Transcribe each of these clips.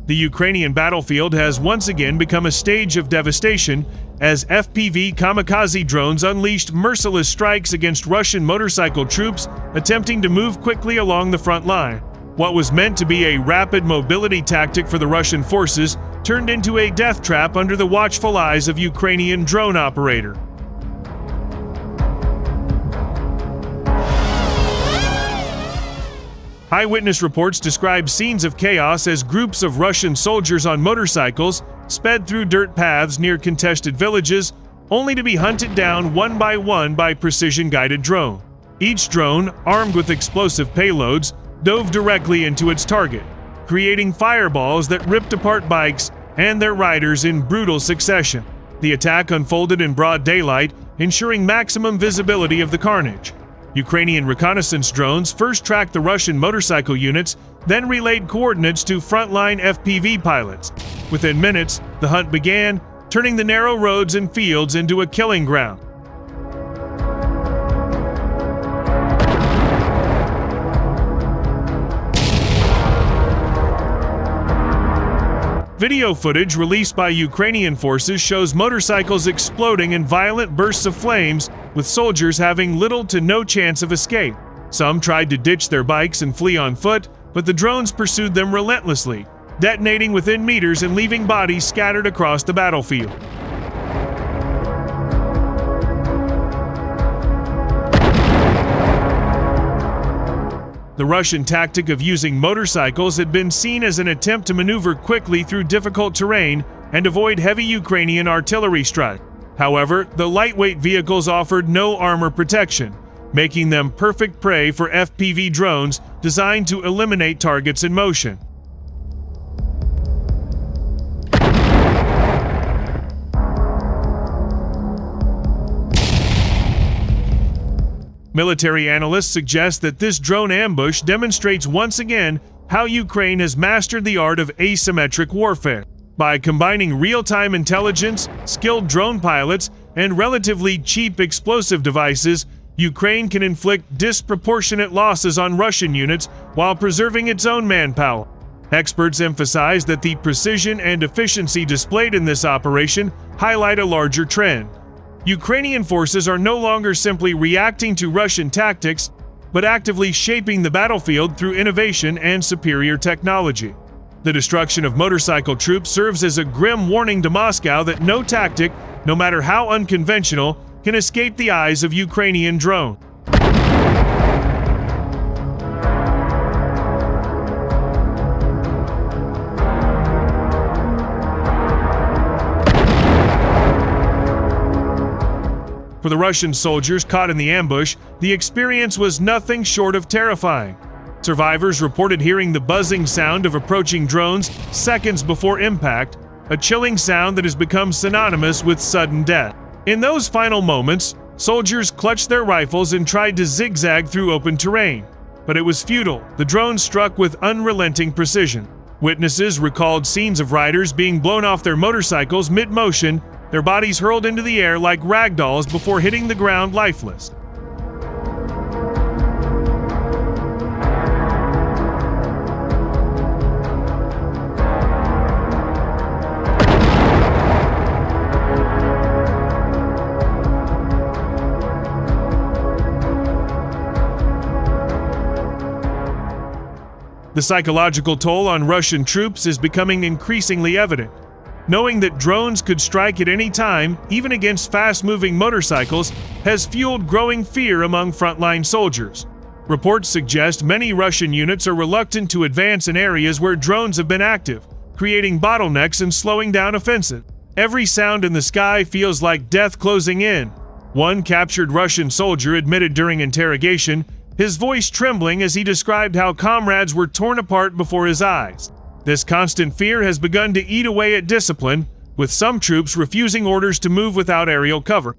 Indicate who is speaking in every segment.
Speaker 1: The Ukrainian battlefield has once again become a stage of devastation as FPV kamikaze drones unleashed merciless strikes against Russian motorcycle troops attempting to move quickly along the front line. What was meant to be a rapid mobility tactic for the Russian forces turned into a death trap under the watchful eyes of Ukrainian drone operator. Eyewitness reports describe scenes of chaos as groups of Russian soldiers on motorcycles sped through dirt paths near contested villages, only to be hunted down one by precision-guided drone. Each drone, armed with explosive payloads, dove directly into its target, creating fireballs that ripped apart bikes and their riders in brutal succession. The attack unfolded in broad daylight, ensuring maximum visibility of the carnage. Ukrainian reconnaissance drones first tracked the Russian motorcycle units, then relayed coordinates to Frontline FPV pilots. Within minutes, the hunt began, turning the narrow roads and fields into a killing ground. Video footage released by Ukrainian forces shows motorcycles exploding in violent bursts of flames, with soldiers having little to no chance of escape. Some tried to ditch their bikes and flee on foot, but the drones pursued them relentlessly, detonating within meters and leaving bodies scattered across the battlefield. The Russian tactic of using motorcycles had been seen as an attempt to maneuver quickly through difficult terrain and avoid heavy Ukrainian artillery strike. However, the lightweight vehicles offered no armor protection, making them perfect prey for FPV drones designed to eliminate targets in motion. Military analysts suggest that this drone ambush demonstrates once again how Ukraine has mastered the art of asymmetric warfare. By combining real-time intelligence, skilled drone pilots, and relatively cheap explosive devices, Ukraine can inflict disproportionate losses on Russian units while preserving its own manpower. Experts emphasize that the precision and efficiency displayed in this operation highlight a larger trend. Ukrainian forces are no longer simply reacting to Russian tactics, but actively shaping the battlefield through innovation and superior technology. The destruction of motorcycle troops serves as a grim warning to Moscow that no tactic, no matter how unconventional, can escape the eyes of Ukrainian drones. For the Russian soldiers caught in the ambush, the experience was nothing short of terrifying. Survivors reported hearing the buzzing sound of approaching drones seconds before impact, a chilling sound that has become synonymous with sudden death. In those final moments, soldiers clutched their rifles and tried to zigzag through open terrain. But it was futile. The drones struck with unrelenting precision. Witnesses recalled scenes of riders being blown off their motorcycles mid-motion, their bodies hurled into the air like rag dolls before hitting the ground lifeless. The psychological toll on Russian troops is becoming increasingly evident. Knowing that drones could strike at any time, even against fast-moving motorcycles, has fueled growing fear among frontline soldiers. Reports suggest many Russian units are reluctant to advance in areas where drones have been active, creating bottlenecks and slowing down offensive. Every sound in the sky feels like death closing in. One captured Russian soldier admitted during interrogation, his voice trembling as he described how comrades were torn apart before his eyes. This constant fear has begun to eat away at discipline, with some troops refusing orders to move without aerial cover.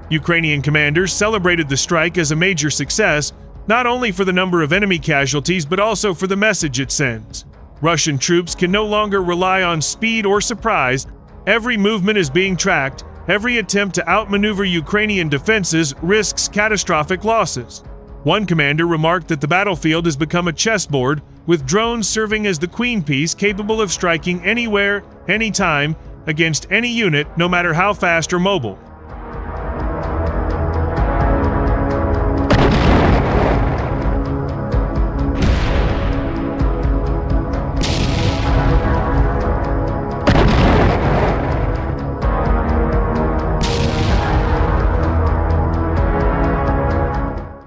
Speaker 1: Ukrainian commanders celebrated the strike as a major success, not only for the number of enemy casualties but also for the message it sends. Russian troops can no longer rely on speed or surprise. Every movement is being tracked. Every attempt to outmaneuver Ukrainian defenses risks catastrophic losses. One commander remarked that the battlefield has become a chessboard, with drones serving as the queen piece capable of striking anywhere, anytime, against any unit, no matter how fast or mobile.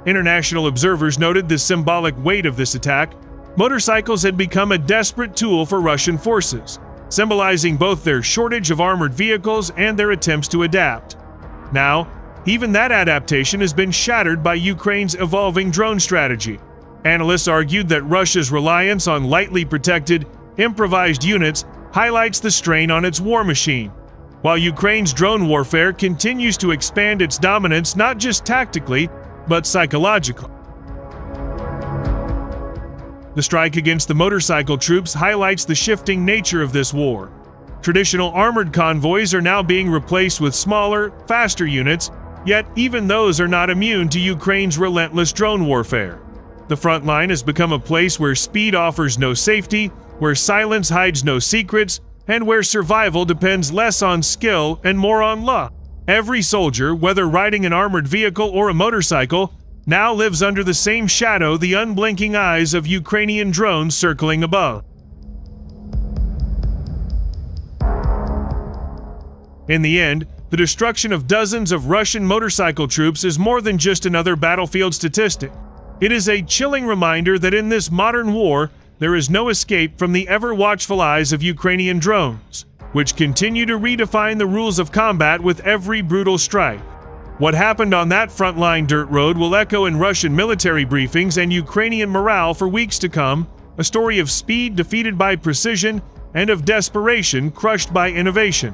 Speaker 1: International observers noted the symbolic weight of this attack. Motorcycles had become a desperate tool for Russian forces, symbolizing both their shortage of armored vehicles and their attempts to adapt. Now, even that adaptation has been shattered by Ukraine's evolving drone strategy. Analysts argued that Russia's reliance on lightly protected, improvised units highlights the strain on its war machine, while Ukraine's drone warfare continues to expand its dominance not just tactically, but psychologically. The strike against the motorcycle troops highlights the shifting nature of this war. Traditional armored convoys are now being replaced with smaller, faster units, yet even those are not immune to Ukraine's relentless drone warfare. The Frontline has become a place where speed offers no safety, where silence hides no secrets, and where survival depends less on skill and more on luck. Every soldier, whether riding an armored vehicle or a motorcycle, now lives under the same shadow, the unblinking eyes of Ukrainian drones circling above. In the end, the destruction of dozens of Russian motorcycle troops is more than just another battlefield statistic. It is a chilling reminder that in this modern war, there is no escape from the ever-watchful eyes of Ukrainian drones, which continue to redefine the rules of combat with every brutal strike. What happened on that frontline dirt road will echo in Russian military briefings and Ukrainian morale for weeks to come, a story of speed defeated by precision and of desperation crushed by innovation.